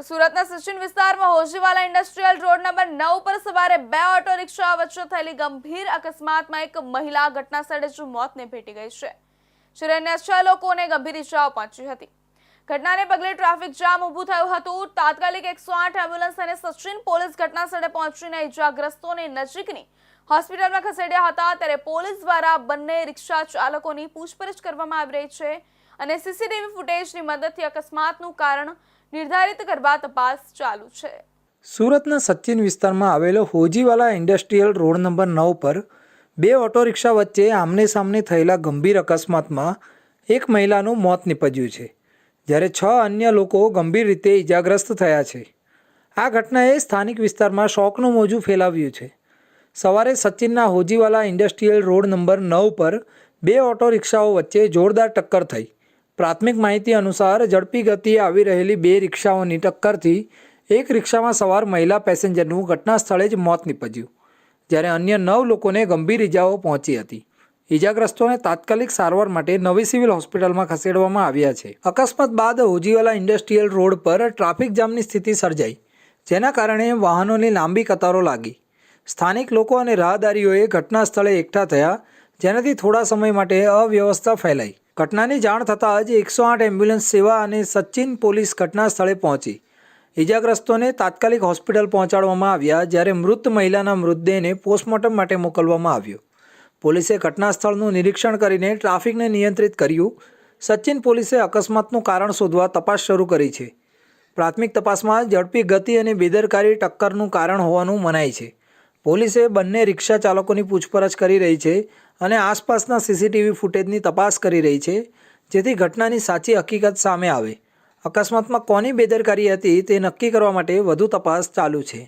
તો સુરતના સચિન વિસ્તારમાં હોજીવાલા ઇન્ડસ્ટ્રીયલ રોડ નંબર 9 પર સવારે બે ઓટો રિક્ષા વચ્ચે થયેલી ગંભીર અકસ્માતમાં એક મહિલા ઘટના સ્થળે જ મોતને ભેટી ગઈ છે જ્યારે અન્ય 6 લોકોને ગંભીર ઇજાઓ પહોંચી હતી। ઘટનાને પગલે ટ્રાફિક જામ ઊભું થયું હતું। તાત્કાલિક 108 એમ્બ્યુલન્સ અને સચિન પોલીસ ઘટના સ્થળે પહોંચીને ઇજાગ્રસ્તોને નજીકની હોસ્પિટલમાં ખસેડ્યા હતા। ત્યારે પોલીસ દ્વારા બંને રિક્ષા ચાલકોની પૂછપરછ કરવામાં આવી રહી છે અને સીસીટીવી ફૂટેજની મદદથી અકસ્માતનું કારણ નિર્ધારિત કરવા તપાસ ચાલુ છે। સુરતના સચિન વિસ્તારમાં આવેલો હોજીવાલા ઇન્ડસ્ટ્રીયલ રોડ નંબર 9 પર બે ઓટો રિક્ષા વચ્ચે આમને સામને થયેલા ગંભીર અકસ્માતમાં એક મહિલાનું મોત નીપજ્યું છે જ્યારે 6 અન્ય લોકો ગંભીર રીતે ઇજાગ્રસ્ત થયા છે। આ ઘટનાએ સ્થાનિક વિસ્તારમાં શોકનું મોજું ફેલાવ્યું છે। સવારે સચિનના હોજીવાલા ઇન્ડસ્ટ્રીયલ રોડ નંબર 9 પર બે ઓટો રિક્ષાઓ વચ્ચે જોરદાર ટક્કર થઈ। પ્રાથમિક માહિતી અનુસાર ઝડપી ગતિએ આવી રહેલી બે રિક્ષાઓની ટક્કરથી એક રિક્ષામાં સવાર મહિલા પેસેન્જરનું ઘટના સ્થળે જ મોત નીપજ્યું જ્યારે અન્ય 9 લોકોને ગંભીર ઇજાઓ પહોંચી હતી। ઇજાગ્રસ્તોને તાત્કાલિક સારવાર માટે નવી સિવિલ હોસ્પિટલમાં ખસેડવામાં આવ્યા છે। અકસ્માત બાદ હોજીવાલા ઇન્ડસ્ટ્રીયલ રોડ પર ટ્રાફિક જામની સ્થિતિ સર્જાઈ જેના કારણે વાહનોની લાંબી કતારો લાગી। સ્થાનિક લોકો અને રાહદારીઓએ ઘટના સ્થળે એકઠા થયા જેનાથી થોડા સમય માટે અવ્યવસ્થા ફેલાઈ। ઘટનાની જાણ થતાં જ 108 એમ્બ્યુલન્સ સેવા અને સચિન પોલીસ ઘટના સ્થળે પહોંચી ઇજાગ્રસ્તોને તાત્કાલિક હોસ્પિટલ પહોંચાડવામાં આવ્યા જ્યારે મૃત મહિલાના મૃતદેહને પોસ્ટમોર્ટમ માટે મોકલવામાં આવ્યો। પોલીસે ઘટના સ્થળનું નિરીક્ષણ કરીને ટ્રાફિકને નિયંત્રિત કર્યું। સચિન પોલીસે અકસ્માતનું કારણ શોધવા તપાસ શરૂ કરી છે। પ્રાથમિક તપાસમાં ઝડપી ગતિ અને બેદરકારી ટક્કરનું કારણ હોવાનું મનાય છે। પોલીસે બંને રિક્ષા ચાલકોની પૂછપરછ કરી રહી છે અને આસપાસના સીસીટીવી ફૂટેજની તપાસ કરી રહી છે જેથી ઘટનાની સાચી હકીકત સામે આવે। અકસ્માતમાં કોની બેદરકારી હતી તે નક્કી કરવા માટે વધુ તપાસ ચાલુ છે।